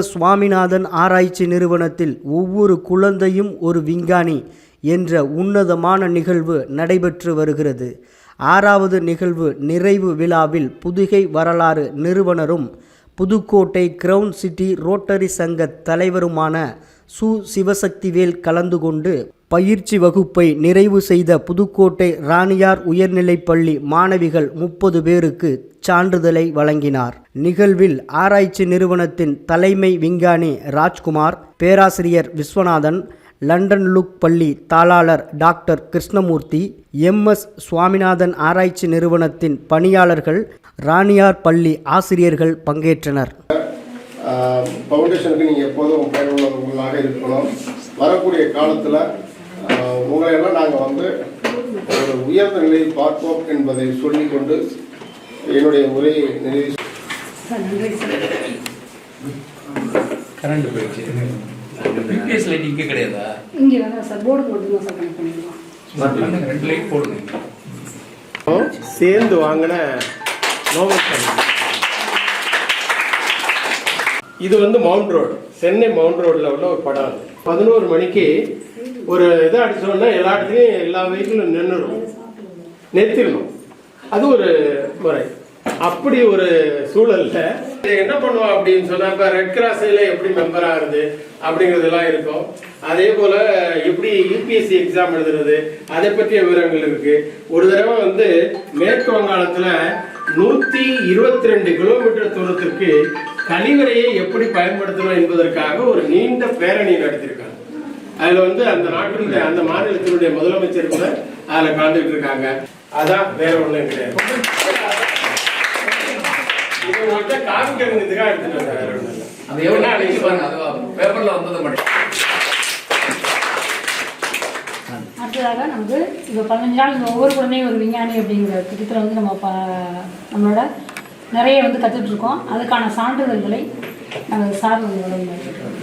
சுவாமிநாதன் ஆராய்ச்சி நிறுவனத்தில் ஒவ்வொரு குழந்தையும் ஒரு விஞ்ஞானி என்ற உன்னதமான நிகழ்வு நடைபெற்று வருகிறது. 6வது நிகழ்வு நிறைவு விழாவில் புதுகை வரலாறு நிறுவனரும் புதுக்கோட்டை கிரவுன் சிட்டி ரோட்டரி சங்க தலைவருமான சிவசக்திவேல் கலந்து கொண்டு பயிற்சி வகுப்பை நிறைவு செய்த புதுக்கோட்டை ராணியார் உயர்நிலைப்பள்ளி மாணவிகள் 30 பேருக்கு சான்றிதழை வழங்கினார். நிகழ்வில் ஆராய்ச்சி நிறுவனத்தின் தலைமை விஞ்ஞானி ராஜ்குமார், பேராசிரியர் விஸ்வநாதன், லண்டன் லுக் பள்ளி தாளாளர் டாக்டர் கிருஷ்ணமூர்த்தி, சுவாமிநாதன் ஆராய்ச்சி நிறுவனத்தின் பணியாளர்கள், ராணியார் பள்ளி ஆசிரியர்கள் பங்கேற்றனர். ஃபவுண்டேஷனுக்கு நீங்கள் எப்போதும் பயனுள்ளவர்களாக இருக்கணும். வரக்கூடிய காலத்தில் உங்களையெல்லாம் நாங்கள் ஒரு உயர்ந்த நிலையில் பார்ப்போம் என்பதை சொல்லிக்கொண்டு என்னுடைய உரையை நிறைவு. கரண்ட் போயிடுச்சு. யூபிஎஸ் லைட் இங்கே கிடையாதா? இங்கே வேணா சார், போர்டு மட்டும் தான் சார் கனெக்ட் பண்ணிடலாம். 2 லைட் போடுங்க. சேர்ந்து வாங்கின நோபல் இது மவுண்ட் ரோடு, சென்னை மவுண்ட் ரோடில் உள்ள ஒரு படம். 11 மணிக்கு ஒரு இதை அடிச்சோன்னா எல்லா இடத்துலையும் எல்லா வெஹிக்கிளும் நிறுத்திடணும். அது ஒரு முறை. அப்படி ஒரு சூழல்ல என்ன பண்ணுவோம் அப்படின்னு சொன்னா, இப்ப ரெட் கிராஸ்ல எப்படி மெம்பர் ஆகுது அப்படிங்கறதெல்லாம் இருக்கும். அதே போல எப்படி யூபிஎஸ்சி எக்ஸாம் எழுதுறது அதை பற்றிய விவரங்கள் இருக்கு. ஒரு தடவை மேற்கு வங்காளத்துல 122 கிலோமீட்டர் தூரத்திற்கு கழிவறையை எப்படி பயன்படுத்தணும் என்பதற்காக ஒரு நீண்ட பேரணி நடத்திருக்காங்க. அதுல அந்த நாட்டினுடைய அந்த மாநிலத்தினுடைய முதலமைச்சர் கூட அதுல கலந்துட்டு இருக்காங்க. அதான் வேற ஒண்ணும் கிடையாது. காமிக்கிறதுக்காக எடுத்துட்டு வேற ஒண்ணும் இல்லை. அது எவ்வளவு பேப்பர்ல வந்தது மட்டும். அடுத்ததாக நமக்கு இப்போ 15 நாள் ஒவ்வொரு குழந்தையும் ஒரு விஞ்ஞானி அப்படிங்கிற திட்டத்தில் நம்மளோட நிறைய கற்றுட்டு இருக்கோம். அதுக்கான சான்றிதழ்களை நாங்கள் சார் வழங்குகிறோம்.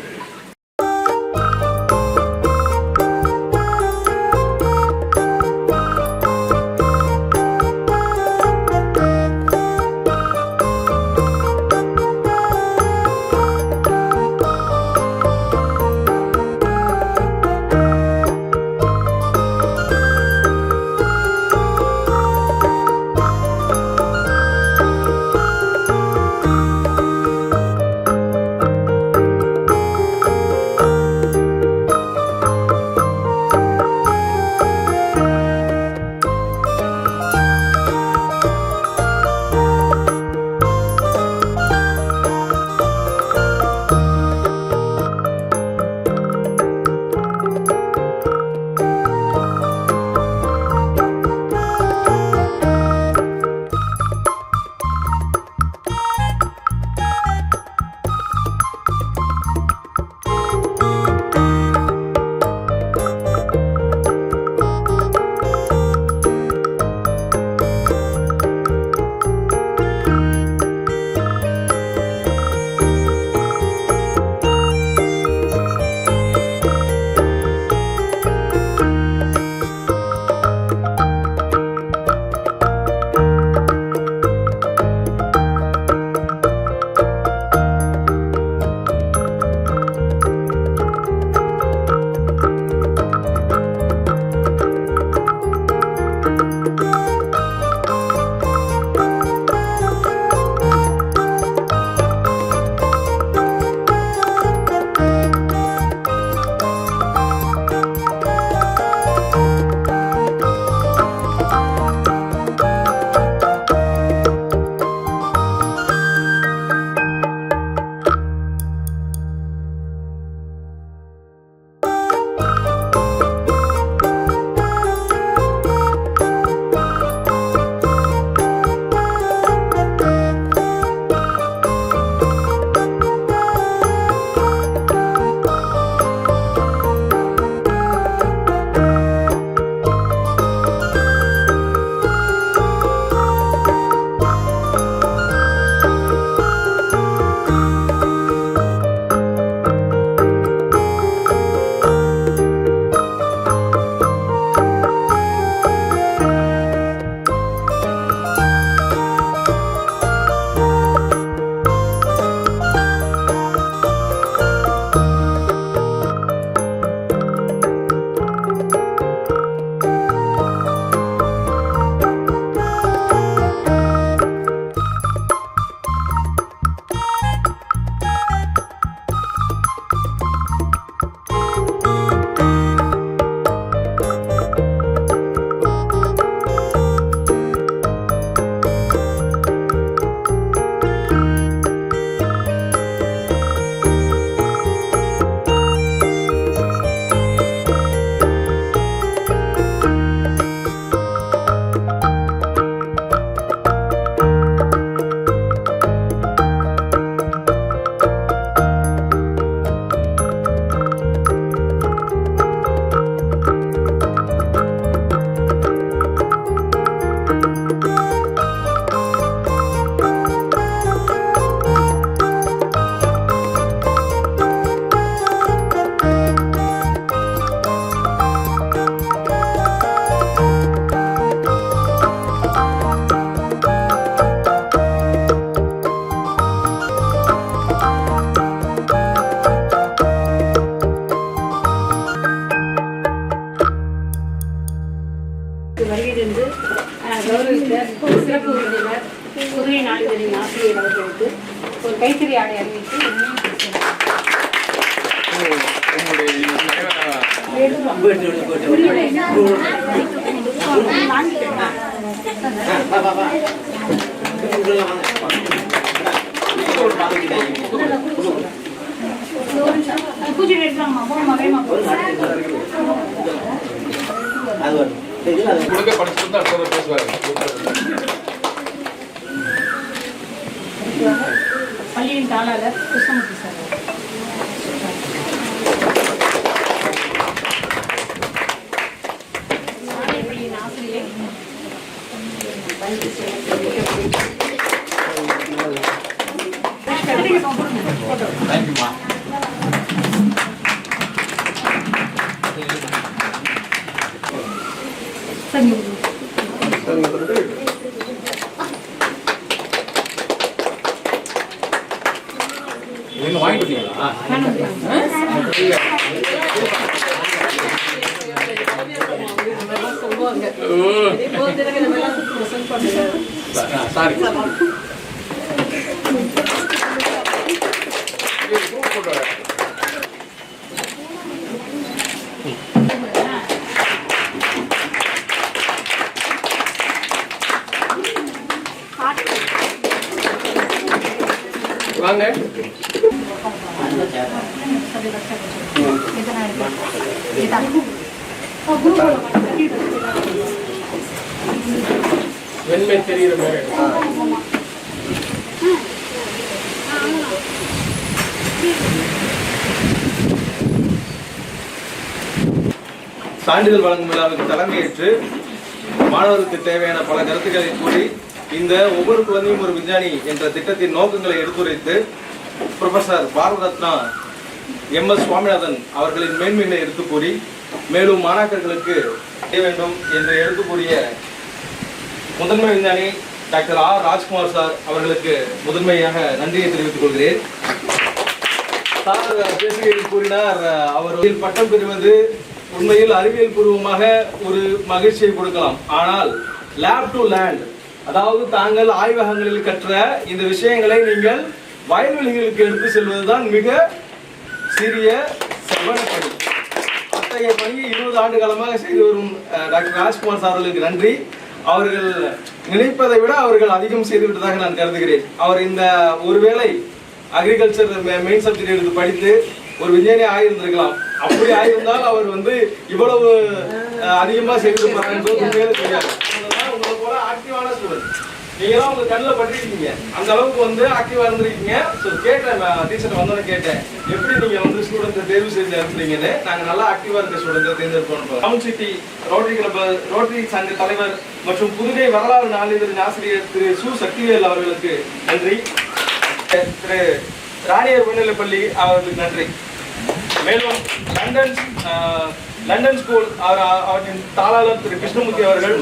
பூஜை எடுக்கலாமா? போகணுமா? வேணுமா? பள்ளியின் தாளாளர் கிருஷ்ணமூர்த்தி சார். பள்ளியின் ஆசிரியர் தேங்க்யூம்மா. சரி. நீங்க வாங்கிட்டு வந்தீங்களா? சாரி. வாங்க. வெண்மை தெரியுற மாதிரி. சான்றிதழ் வழங்கும் விழாவுக்கு தலைமையேற்று மாணவருக்கு தேவையான பல கருத்துக்களை கூறி இந்த ஒவ்வொரு குழந்தையும் ஒரு விஞ்ஞானி என்ற திட்டத்தின் நோக்கங்களை எடுத்துரைத்து ப்ரொஃபசர் பாரத ரத்னா MS சுவாமிநாதன் அவர்களின் மேன்மைகளை எடுத்து கூறி மேலும் மாணாக்கர்களுக்கு செய்ய வேண்டும் என்று எடுத்து கூறிய முதன்மை விஞ்ஞானி டாக்டர் R ராஜ்குமார் சார் அவர்களுக்கு முதன்மையாக நன்றியை தெரிவித்துக் கொள்கிறேன். சார் பேசுகையில் கூறினார், அவர் பட்டம் பெறுவது உண்மையில் அறிவியல் பூர்வமாக ஒரு மகிழ்ச்சியை கொடுக்கலாம். ஆனால் லேப் டு லேண்ட், அதாவது தாங்கள் ஆய்வகங்களில் கற்ற இந்த விஷயங்களை நீங்கள் வயல்வெளிகளுக்கு எடுத்து செல்வதுதான் மிக சிறிய செவ்வன பணி. அத்தகைய பணியை 20 ஆண்டு காலமாக செய்து வரும் டாக்டர் ராஜ்குமார் சார் அவர்களுக்கு நன்றி. அவர்கள் நினைப்பதை விட அவர்கள் அதிகம் செய்து விட்டதாக நான் கருதுகிறேன். அவர் இந்த ஒருவேளை அக்ரிகல்ச்சர் மெயின் சப்ஜெக்ட் எடுத்து படித்து ஒரு விஞ்ஞானி ஆகியிருந்திருக்கலாம். அப்படி ஆகியிருந்தால் அவர் இவ்வளவு அதிகமா செய்திருப்பாருன்னு உண்மையிலே தெரியாது. உங்களை போல ஆக்டிவான ஸ்டூடெண்ட் நீங்களாம் உங்க கண்ணில் பட்டிருக்கீங்க, அந்த அளவுக்கு ஆக்டிவா இருந்திருக்கீங்க. ஸோ கேட்டேன், டீச்சர் வந்தோன்னு கேட்டேன், எப்படி நீங்க ஸ்டூடெண்ட்டை தேர்வு செய்து அனுப்புறீங்கன்னு. நாங்க நல்லா ஆக்டிவா இருக்க ஸ்டூடெண்ட்டை தேர்ந்தெடுப்போம். Town city rotary club, rotary சங்க தலைவர் மற்றும் புதுகை வரலாறு நாளிதழின் ஆசிரியர் திரு சு சக்திவேல் அவர்களுக்கு நன்றி. திரு ராணியர் உயர்நிலைப்பள்ளி அவர்களுக்கு நன்றி. மேலும் லண்டன் ஸ்கூல் அவரின் தாளாளர் திரு கிருஷ்ணமூர்த்தி அவர்கள்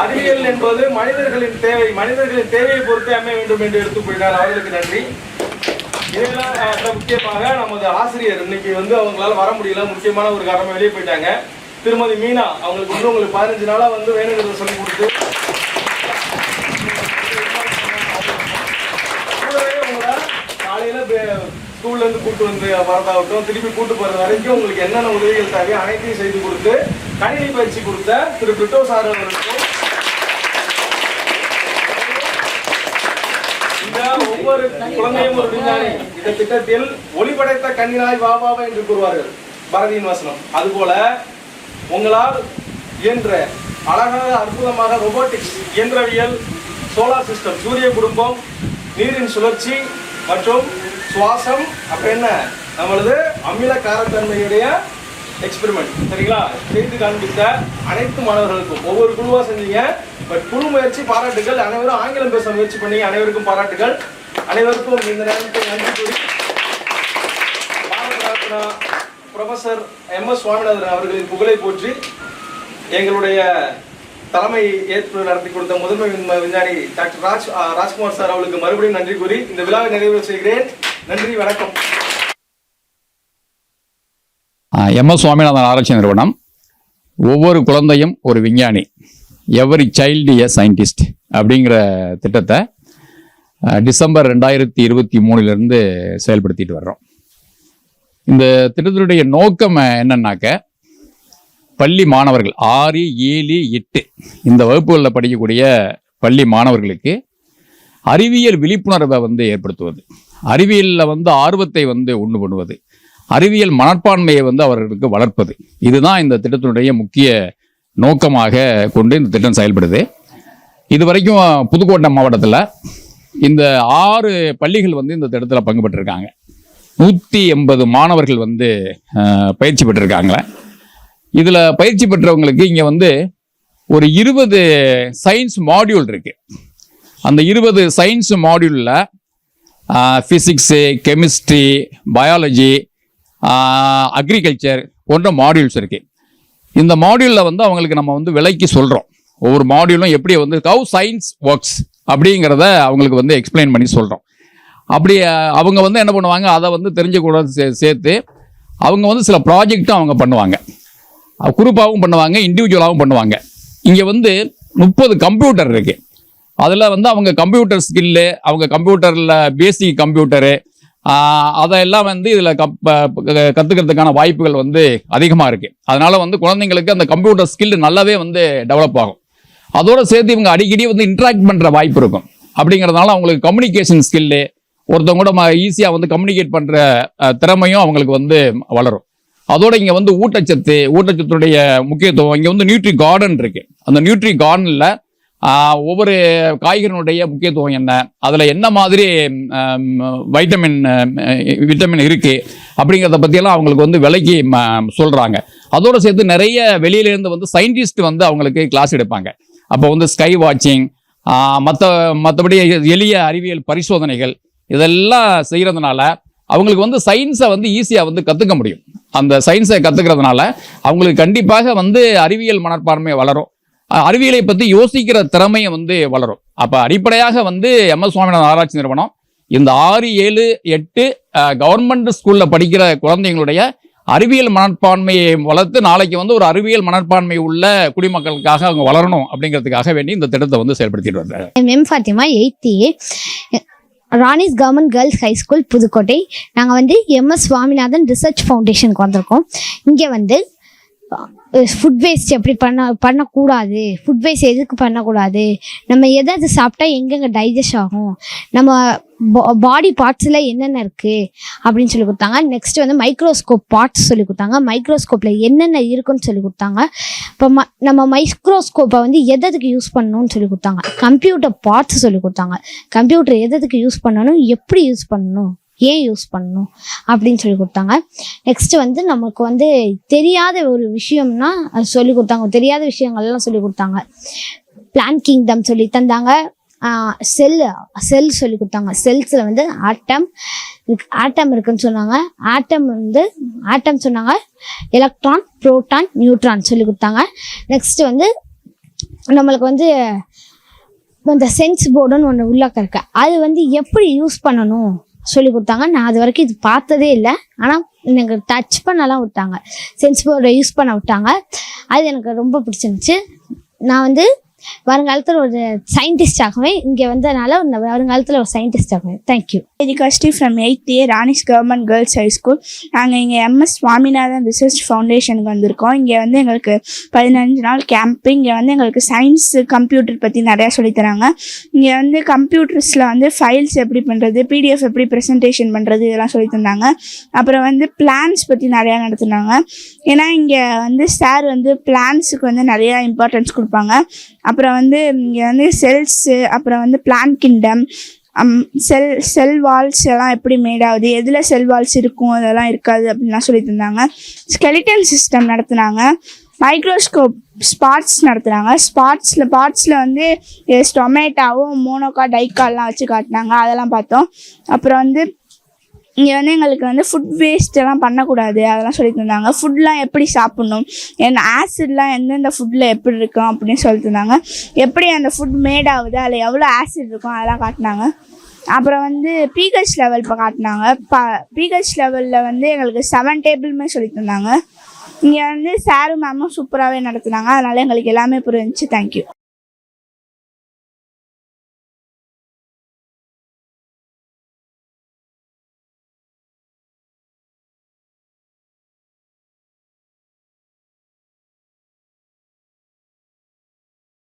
அறிவியல் என்பது மனிதர்களின் தேவையை பொறுத்தே அமைய வேண்டும் என்று எடுத்துக் கூறினார். அவர்களுக்கு நன்றி. இதெல்லாம் முக்கியமாக நமது ஆசிரியர் இன்னைக்கு அவங்களால வர முடியல, முக்கியமான ஒரு காரணமா வெளியே போயிட்டாங்க. திருமதி மீனா அவங்களுக்கு உங்களுக்கு 15 நாளா வேணுங்கிறத சொல்லி கொடுத்து உங்களை காலையில ஸ்கூல்ல இருந்து கூட்டு வரதாகட்டும், திருப்பி கூட்டு போறது வரைக்கும் உங்களுக்கு என்னென்ன உதவிகள் தேவையோ அனைத்தையும் செய்து கொடுத்து கணினி பயிற்சி கொடுத்த திரு பிட்டோ சார் அவர்களுக்கும் இந்த ஒவ்வொரு குழந்தையும் ஒரு விஞ்ஞானி இந்த திட்டத்தில் ஒளிபடைத்த கண்ணினாய் வாவா என்று கூறுவார்கள் பாரதியின் வசனம். அதுபோல உங்களால் இயன்ற அழகாக அற்புதமாக ரோபோட்டிக்ஸ், இயந்திரவியல், சோலார் சிஸ்டம், சூரிய குடும்பம், நீரின் சுழற்சி மற்றும் சுவாசம், அப்புறம் என்ன நம்மளது அமில காரத்தன்மையுடைய எக்ஸ்பெரிமெண்ட், சரிங்களா, செய்து காண்பித்த அனைத்து மாணவர்களுக்கும் ஒவ்வொரு குழுவா செஞ்சீங்க. பட் குழு முயற்சி பாராட்டுகள். அனைவரும் ஆங்கிலம் பேச முயற்சி பண்ணீங்க, அனைவருக்கும் பாராட்டுகள். அனைவருக்கும் இந்த நேரத்தை நன்றி கூறி பாரத ரத்னா ப்ரொஃபசர் MS சுவாமிநாதன் அவர்களின் புகழை போற்றி எங்களுடைய தலைமை ஏற்பு நடத்தி கொடுத்த முதன்மை விஞ்ஞானி டாக்டர் ராஜ்குமார் சார் அவர்களுக்கு மறுபடியும் நன்றி கூறி இந்த விழாவை நிறைவு செய்கிறேன். நன்றி, வணக்கம். MS சுவாமிநாதன் ஆராய்ச்சி நிறுவனம் ஒவ்வொரு குழந்தையும் ஒரு விஞ்ஞானி, எவரி சைல்டு எ சயின்டிஸ்ட் அப்படிங்கிற திட்டத்தை டிசம்பர் 2023 செயல்படுத்திட்டு வர்றோம். இந்த திட்டத்தினுடைய நோக்கம் என்னன்னாக்க, பள்ளி மாணவர்கள் 6, 7, 8 இந்த வகுப்புகளில் படிக்கக்கூடிய பள்ளி மாணவர்களுக்கு அறிவியல் விழிப்புணர்வை ஏற்படுத்துவது, அறிவியலில் ஆர்வத்தை உண்டு பண்ணுவது, அறிவியல் மனப்பான்மையை அவர்களுக்கு வளர்ப்பது. இதுதான் இந்த திட்டத்தினுடைய முக்கிய நோக்கமாக கொண்டு இந்த திட்டம் செயல்படுது. இது வரைக்கும் புதுக்கோட்டை மாவட்டத்தில் இந்த 6 பள்ளிகள் இந்த திட்டத்தில் பங்கு பெற்றிருக்காங்க. 180 மாணவர்கள் பயிற்சி பெற்றிருக்காங்க. இதில் பயிற்சி பெற்றவங்களுக்கு இங்கே ஒரு 20 சயின்ஸ் மாடியூல் இருக்கு. அந்த 20 சயின்ஸ் மாடியூலில் ஃபிசிக்ஸு, கெமிஸ்ட்ரி, பயாலஜி, அக்ரிகல்ச்சர் போன்ற மாடியூல்ஸ் இருக்கு. இந்த மாடியூலில் அவங்களுக்கு நம்ம விலைக்கு சொல்கிறோம். ஒவ்வொரு மாடியூலும் எப்படி ஹவு சயின்ஸ் ஒர்க்ஸ் அப்படிங்கிறத அவங்களுக்கு எக்ஸ்பிளைன் பண்ணி சொல்கிறோம். அப்படி அவங்க என்ன பண்ணுவாங்க, அதை தெரிஞ்சக்கூட சேர்த்து அவங்க சில ப்ராஜெக்டும் அவங்க பண்ணுவாங்க. குரூப்பாகவும் பண்ணுவாங்க, இண்டிவிஜுவலாகவும் பண்ணுவாங்க. இங்கே 30 கம்ப்யூட்டர் இருக்கு. அதில் அவங்க கம்ப்யூட்டர் ஸ்கில்லு, அவங்க கம்ப்யூட்டரில் பேசிக் கம்ப்யூட்டரு அதெல்லாம் இதில் கற்றுக்கிறதுக்கான வாய்ப்புகள் அதிகமாக இருக்குது. அதனால் குழந்தைங்களுக்கு அந்த கம்ப்யூட்டர் ஸ்கில் நல்லாவே டெவலப் ஆகும். அதோடு சேர்த்து இவங்க அடிக்கடி இன்ட்ராக்ட் பண்ணுற வாய்ப்பு இருக்கும். அப்படிங்கிறதுனால அவங்களுக்கு கம்யூனிகேஷன் ஸ்கில்லு, ஒருத்தவங்க கூட ஈஸியாக கம்யூனிகேட் பண்ணுற திறமையும் அவங்களுக்கு வளரும். அதோட இங்கே ஊட்டச்சத்துடைய முக்கியத்துவம், இங்கே நியூட்ரி கார்டன் இருக்கு. அந்த நியூட்ரி கார்டனில் ஒவ்வொரு காய்கறினுடைய முக்கியத்துவம் என்ன, அதில் என்ன மாதிரி விட்டமின் இருக்கு அப்படிங்கிறத பற்றியெல்லாம் அவங்களுக்கு விலைக்கு சொல்கிறாங்க. அதோடு சேர்த்து நிறைய வெளியிலேருந்து சயின்டிஸ்ட் அவங்களுக்கு கிளாஸ் எடுப்பாங்க. அப்போ ஸ்கை வாட்சிங், மற்றபடி எளிய அறிவியல் பரிசோதனைகள் இதெல்லாம் செய்கிறதுனால அவங்களுக்கு சயின்ஸை ஈஸியாக கற்றுக்க முடியும். அந்த சயின்ஸை கற்றுக்கிறதுனால அவங்களுக்கு கண்டிப்பாக அறிவியல் மனப்பான்மை வளரும், அறிவியலை பற்றி யோசிக்கிற திறமையை வளரும். அப்போ அடிப்படையாக MS சுவாமிநாதன் ஆராய்ச்சி நிறுவனம் இந்த 6, 7, 8 கவர்மெண்ட் ஸ்கூலில் படிக்கிற குழந்தைங்களுடைய அறிவியல் மனப்பான்மையை வளர்த்து நாளைக்கு ஒரு அறிவியல் மனப்பான்மை உள்ள குடிமக்களுக்காக அவங்க வளரணும் அப்படிங்கிறதுக்காக வேண்டி இந்த திட்டத்தை செயல்படுத்திட்டு வர்றாங்க. M Fathima 8th Rani's government girls high school Pudukkottai. நாங்கள் MS சுவாமிநாதன் ரிசர்ச் ஃபவுண்டேஷனுக்கு வந்திருக்கோம். இங்கே ஃபுட் வேஸ்ட் எப்படி பண்ணக்கூடாது, ஃபுட் வேஸ்ட் எதுக்கு பண்ணக்கூடாது, நம்ம எதாவது சாப்பிட்டா எங்கெங்கே டைஜஸ்ட் ஆகும், நம்ம பாடி பார்ட்ஸில் என்னென்ன இருக்குது அப்படின்னு சொல்லி கொடுத்தாங்க. நெக்ஸ்ட் மைக்ரோஸ்கோப் பார்ட்ஸ் சொல்லி கொடுத்தாங்க. மைக்ரோஸ்கோப்பில் என்னென்ன இருக்குன்னு சொல்லி கொடுத்தாங்க. இப்போ நம்ம மைக்ரோஸ்கோப்பை எதுக்கு யூஸ் பண்ணணும்னு சொல்லி கொடுத்தாங்க. கம்ப்யூட்டர் பார்ட்ஸ் சொல்லி கொடுத்தாங்க. கம்ப்யூட்டர் எதுக்கு யூஸ் பண்ணணும், எப்படி யூஸ் பண்ணணும், ஏன் யூஸ் பண்ணணும் அப்படின்னு சொல்லி கொடுத்தாங்க. நெக்ஸ்ட்டு நமக்கு தெரியாத ஒரு விஷயம்னா அது சொல்லி கொடுத்தாங்க. தெரியாத விஷயங்கள்லாம் சொல்லி கொடுத்தாங்க. பிளான் கிங்டம் சொல்லி தந்தாங்க. செல் சொல்லி கொடுத்தாங்க. செல்ஸில் ஆட்டம் இருக்குன்னு சொன்னாங்க. ஆட்டம் சொன்னாங்க. எலக்ட்ரான், புரோட்டான், நியூட்ரான் சொல்லி கொடுத்தாங்க. நெக்ஸ்ட்டு நம்மளுக்கு இந்த சென்ஸ் போர்டுன்னு ஒன்று உள்ளாக்க இருக்கு. அது எப்படி யூஸ் பண்ணணும் சொல்லி கொடுத்தாங்க. நான் அது வரைக்கும் இது பார்த்ததே இல்லை. ஆனால் எனக்கு டச் பண்ணலாம் விட்டாங்க, சென்ஸ் போர்டை யூஸ் பண்ண விட்டாங்க. அது எனக்கு ரொம்ப பிடிச்சிருந்துச்சு. நான் வருங்காலத்தில் ஒரு சயின்டிஸ்ட் ஆகுவேன். இங்கே வந்ததுனால வருங்காலத்தில் ஒரு சயின்டிஸ்ட் ஆகுவேன். Thank you. Edikasti from 8th A Ranis government girls high school. நாங்கள் இங்கே MS சுவாமிநாதன் ரிசர்ச் ஃபவுண்டேஷனுக்கு வந்திருக்கோம். இங்கே எங்களுக்கு 15 நாள் கேம்ப்பு. இங்கே எங்களுக்கு சயின்ஸ், கம்ப்யூட்டர் பற்றி நிறையா சொல்லித்தராங்க. இங்கே கம்ப்யூட்டர்ஸில் ஃபைல்ஸ் எப்படி பண்ணுறது, PDF எப்படி ப்ரெசன்டேஷன் பண்ணுறது இதெல்லாம் சொல்லி தந்தாங்க. அப்புறம் பிளான்ஸ் பற்றி நிறையா நடத்துனாங்க. ஏன்னா இங்கே சார் பிளான்ஸுக்கு நிறையா இம்பார்ட்டன்ஸ் கொடுப்பாங்க. அப்புறம் இங்கே செல்ஸு, அப்புறம் பிளான் கிங்டம், செல் வால்ஸ் எல்லாம் எப்படி மேட் ஆகுது, எதில் செல் வால்ஸ் இருக்கும் அதெல்லாம் இருக்காது அப்படின்லாம் சொல்லி தந்தாங்க. ஸ்கெலிட்டன் சிஸ்டம் நடத்துனாங்க. மைக்ரோஸ்கோப் ஸ்பாட்ஸ் நடத்துனாங்க. பார்ட்ஸில் ஸ்டொமேட்டாவும் மோனோக்கா டைக்கால்லாம் வச்சு காட்டினாங்க. அதெல்லாம் பார்த்தோம். அப்புறம் இங்கே எங்களுக்கு ஃபுட் வேஸ்ட்டெல்லாம் பண்ணக்கூடாது அதெல்லாம் சொல்லி தந்தாங்க. ஃபுட்லாம் எப்படி சாப்பிட்ணும், ஆசிட்லாம் எந்தெந்த ஃபுட்டில் எப்படி இருக்கும் அப்படின்னு சொல்லி தந்தாங்க. எப்படி அந்த ஃபுட் மேட் ஆகுது, அதில் எவ்வளோ ஆசிட் இருக்கும் அதெல்லாம் காட்டினாங்க. அப்புறம் pH லெவல் இப்போ காட்டினாங்க. pH லெவலில் எங்களுக்கு 7 டேபிளுமே சொல்லி தந்தாங்க. இங்கே சாரும் மேமும் சூப்பராகவே நடத்துனாங்க. அதனால் எங்களுக்கு எல்லாமே புரிஞ்சிச்சு. தேங்க்யூ.